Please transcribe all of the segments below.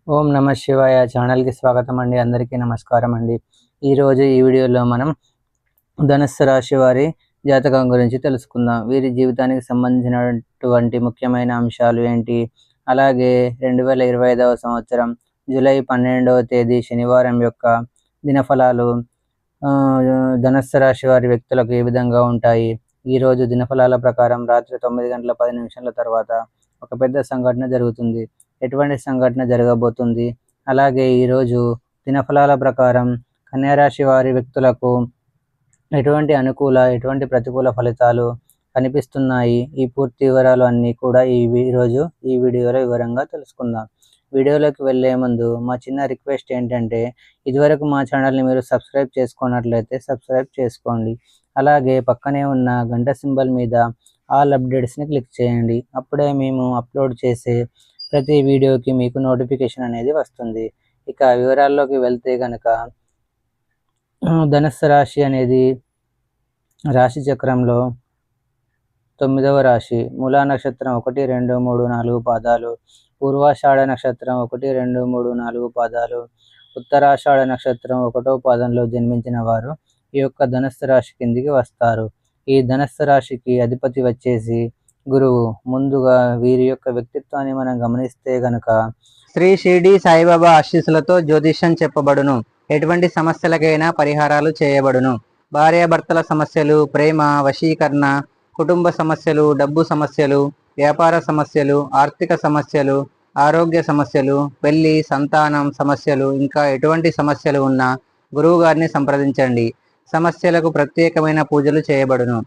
ఓం నమ శివాయ ఛానల్కి స్వాగతం అండి. అందరికీ నమస్కారం అండి. ఈరోజు ఈ వీడియోలో మనం ధనుస్సు రాశి వారి జాతకం గురించి తెలుసుకుందాం. వీరి జీవితానికి సంబంధించినటువంటి ముఖ్యమైన అంశాలు ఏంటి, అలాగే 2025వ సంవత్సరం జూలై 12వ తేదీ శనివారం యొక్క దినఫలాలు ధనుస్సు రాశి వారి వ్యక్తులకు ఏ విధంగా ఉంటాయి. ఈరోజు దినఫలాల ప్రకారం రాత్రి 9 గంటల 10 నిమిషాల తర్వాత ఒక పెద్ద సంఘటన జరుగుతుంది. ఎటువంటి సంఘటన జరగబోతుంది, అలాగే ఈరోజు దినఫలాల ప్రకారం కన్యారాశి వారి వ్యక్తులకు ఎటువంటి అనుకూల ఎటువంటి ప్రతికూల ఫలితాలు కనిపిస్తున్నాయి, ఈ పూర్తి వివరాలు అన్నీ కూడా ఈరోజు ఈ వీడియోలో వివరంగా తెలుసుకుందాం. వీడియోలోకి వెళ్ళే ముందు మా చిన్న రిక్వెస్ట్ ఏంటంటే, ఇదివరకు మా ఛానల్ని మీరు సబ్స్క్రైబ్ చేసుకున్నట్లయితే సబ్స్క్రైబ్ చేసుకోండి. అలాగే పక్కనే ఉన్న గంట సింబల్ మీద ఆల్ అప్డేట్స్ని క్లిక్ చేయండి. అప్పుడే మేము అప్లోడ్ చేసే ప్రతి వీడియోకి మీకు నోటిఫికేషన్ అనేది వస్తుంది. ఇక వివరాల్లోకి వెళ్తే కనుక, ధనుస్సు రాశి అనేది రాశి చక్రంలో 9వ రాశి. మూలా నక్షత్రం 1, 2, 3, 4 పాదాలు, పూర్వాషాఢ నక్షత్రం 1, 2, 3, 4 పాదాలు, ఉత్తరాషాఢ నక్షత్రం 1వ పాదంలో జన్మించిన వారు ఈ యొక్క ధనుస్సు రాశి కిందికి వస్తారు. ఈ ధనుస్సు రాశికి అధిపతి వచ్చేసి గురువు. ముందుగా వీరి యొక్క వ్యక్తిత్వాన్ని మనం గమనిస్తే గనక, శ్రీ షిరిడి సాయిబాబా ఆశీస్సులతో జ్యోతిష్యం చెప్పబడును. ఎటువంటి సమస్యలకైనా పరిహారాలు చేయబడును. భార్యాభర్తల సమస్యలు, ప్రేమ, వశీకరణ, కుటుంబ సమస్యలు, డబ్బు సమస్యలు, వ్యాపార సమస్యలు, ఆర్థిక సమస్యలు, ఆరోగ్య సమస్యలు, పెళ్లి, సంతానం సమస్యలు, ఇంకా ఎటువంటి సమస్యలు ఉన్నా గురువు గారిని సంప్రదించండి. సమస్యలకు ప్రత్యేకమైన పూజలు చేయబడును.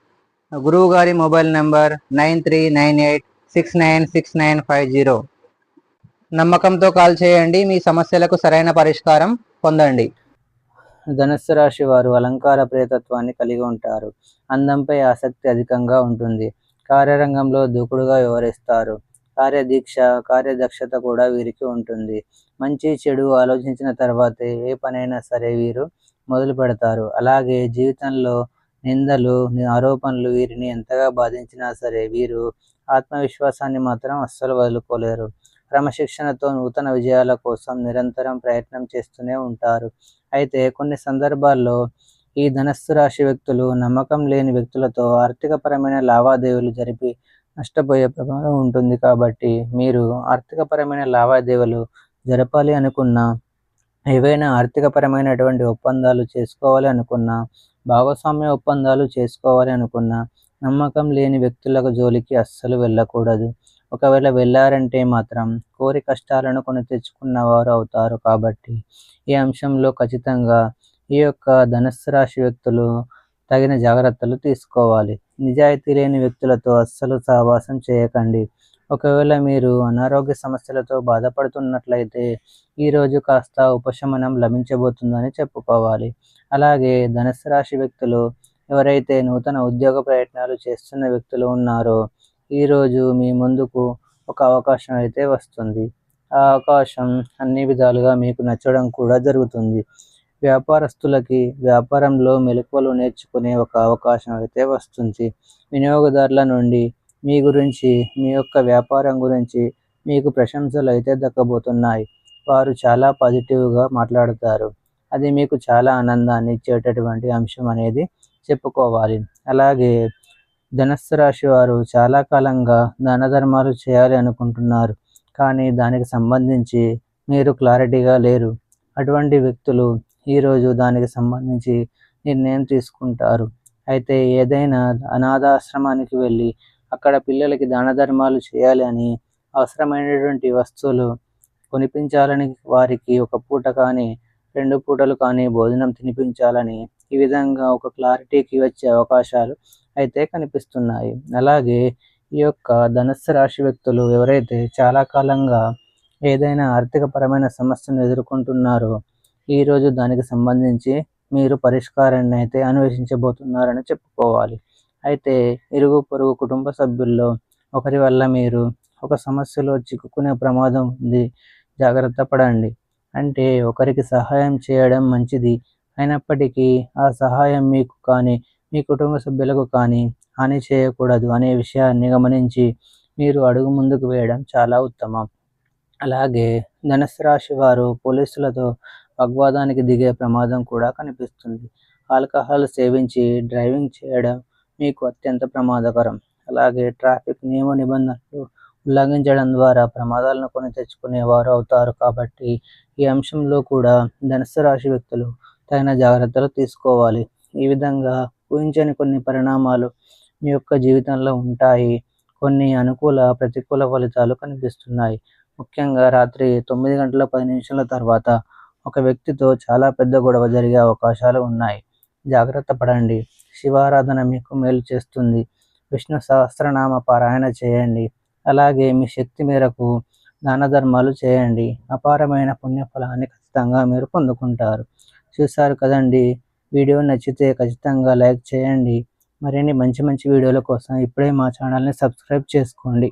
గురువు గారి మొబైల్ నంబర్ 9398696950. నమ్మకంతో కాల్ చేయండి, మీ సమస్యలకు సరైన పరిష్కారం పొందండి. ధనుస్సు రాశి వారు అలంకార ప్రియతత్వాన్ని కలిగి ఉంటారు. అందంపై ఆసక్తి అధికంగా ఉంటుంది. కార్యరంగంలో దూకుడుగా వ్యవహరిస్తారు. కార్యదీక్ష, కార్యదక్షత కూడా వీరికి ఉంటుంది. మంచి చెడు ఆలోచించిన తర్వాతే ఏ పనైనా సరే వీరు మొదలు పెడతారు. అలాగే జీవితంలో నిందలు, ఆరోపణలు వీరిని ఎంతగా బాధించినా సరే వీరు ఆత్మవిశ్వాసాన్ని మాత్రం అస్సలు వదులుకోలేరు. క్రమశిక్షణతో నూతన విజయాల కోసం నిరంతరం ప్రయత్నం చేస్తూనే ఉంటారు. అయితే కొన్ని సందర్భాల్లో ఈ ధనుస్సు రాశి వ్యక్తులు నమ్మకం లేని వ్యక్తులతో ఆర్థికపరమైన లావాదేవీలు జరిపి నష్టపోయే ప్రమాదం ఉంటుంది. కాబట్టి మీరు ఆర్థికపరమైన లావాదేవీలు జరపాలి అనుకున్నా, ఏవైనా ఆర్థికపరమైనటువంటి ఒప్పందాలు చేసుకోవాలి అనుకున్నా, భాగస్వామ్య ఒప్పందాలు చేసుకోవాలి అనుకున్నా, నమ్మకం లేని వ్యక్తులకు జోలికి అస్సలు వెళ్ళకూడదు. ఒకవేళ వెళ్ళారంటే మాత్రం కోరి కష్టాలను కొని తెచ్చుకున్నవారు అవుతారు. కాబట్టి ఈ అంశంలో ఖచ్చితంగా ఈ యొక్క ధనుస్సు రాశి వ్యక్తులు తగిన జాగ్రత్తలు తీసుకోవాలి. నిజాయితీ లేని వ్యక్తులతో అస్సలు సహవాసం చేయకండి. ఒకవేళ మీరు అనారోగ్య సమస్యలతో బాధపడుతున్నట్లయితే ఈరోజు కాస్త ఉపశమనం లభించబోతుందని చెప్పుకోవాలి. అలాగే ధనుస్సు రాశి వ్యక్తులు ఎవరైతే నూతన ఉద్యోగ ప్రయత్నాలు చేస్తున్న వ్యక్తులు ఉన్నారో, ఈరోజు మీ ముందుకు ఒక అవకాశం అయితే వస్తుంది. ఆ అవకాశం అన్ని విధాలుగా మీకు నచ్చడం కూడా జరుగుతుంది. వ్యాపారస్తులకి వ్యాపారంలో మెలకువలు నేర్చుకునే ఒక అవకాశం అయితే వస్తుంది. వినియోగదారుల నుండి మీ గురించి, మీ యొక్క వ్యాపారం గురించి మీకు ప్రశంసలు అయితే దక్కబోతున్నాయి. వారు చాలా పాజిటివ్గా మాట్లాడతారు. అది మీకు చాలా ఆనందాన్ని ఇచ్చేటటువంటి అంశం అనేది చెప్పుకోవాలి. అలాగే ధనుస్సు రాశి వారు చాలా కాలంగా దాన ధర్మాలు చేయాలి అనుకుంటున్నారు, కానీ దానికి సంబంధించి మీరు క్లారిటీగా లేరు. అటువంటి వ్యక్తులు ఈరోజు దానికి సంబంధించి నిర్ణయం తీసుకుంటారు. అయితే ఏదైనా అనాథాశ్రమానికి వెళ్ళి అక్కడ పిల్లలకి దాన ధర్మాలు చేయాలి అని, అవసరమైనటువంటి వస్తువులు కొనిపించాలని, వారికి ఒక పూట కానీ 2 పూటలు కానీ భోజనం తినిపించాలని, ఈ విధంగా ఒక క్లారిటీకి వచ్చే అవకాశాలు అయితే కనిపిస్తున్నాయి. అలాగే ఈ యొక్క ధనుస్సు రాశి వ్యక్తులు ఎవరైతే చాలా కాలంగా ఏదైనా ఆర్థికపరమైన సమస్యను ఎదుర్కొంటున్నారో, ఈరోజు దానికి సంబంధించి మీరు పరిష్కారాన్ని అయితే అన్వేషించబోతున్నారని చెప్పుకోవాలి. అయితే ఇరుగు పొరుగు కుటుంబ సభ్యుల్లో ఒకరి వల్ల మీరు ఒక సమస్యలో చిక్కుకునే ప్రమాదం ఉంది. జాగ్రత్త పడండి. అంటే ఒకరికి సహాయం చేయడం మంచిది అయినప్పటికీ ఆ సహాయం మీకు కానీ మీ కుటుంబ సభ్యులకు కానీ హాని చేయకూడదు అనే విషయాన్ని గమనించి మీరు అడుగు ముందుకు వేయడం చాలా ఉత్తమం. అలాగే ధనుస్సు రాశి వారు పోలీసులతో వాగ్వాదానికి దిగే ప్రమాదం కూడా కనిపిస్తుంది. ఆల్కహాల్ సేవించి డ్రైవింగ్ చేయడం మీకు అత్యంత ప్రమాదకరం. అలాగే ట్రాఫిక్ నియమ నిబంధనలు ఉల్లంఘించడం ద్వారా ప్రమాదాలను కొని తెచ్చుకునేవారు అవుతారు. కాబట్టి ఈ అంశంలో కూడా ధనుస్సు రాశి వ్యక్తులు తగిన జాగ్రత్తలు తీసుకోవాలి. ఈ విధంగా ఊహించని కొన్ని పరిణామాలు మీ యొక్క జీవితంలో ఉంటాయి. కొన్ని అనుకూల ప్రతికూల ఫలితాలు కనిపిస్తున్నాయి. ముఖ్యంగా రాత్రి 9:10 తర్వాత ఒక వ్యక్తితో చాలా పెద్ద గొడవ జరిగే అవకాశాలు ఉన్నాయి. జాగ్రత్త పడండి. శివారాధన మీకు మేలు చేస్తుంది. విష్ణు సహస్రనామ పారాయణ చేయండి. అలాగే మీ శక్తి మేరకు దాన ధర్మాలు చేయండి. అపారమైన పుణ్యఫలాన్ని ఖచ్చితంగా మీరు పొందుకుంటారు. చూశారు కదండి, వీడియో నచ్చితే ఖచ్చితంగా లైక్ చేయండి. మరిన్ని మంచి మంచి వీడియోల కోసం ఇప్పుడే మా ఛానల్ని సబ్స్క్రైబ్ చేసుకోండి.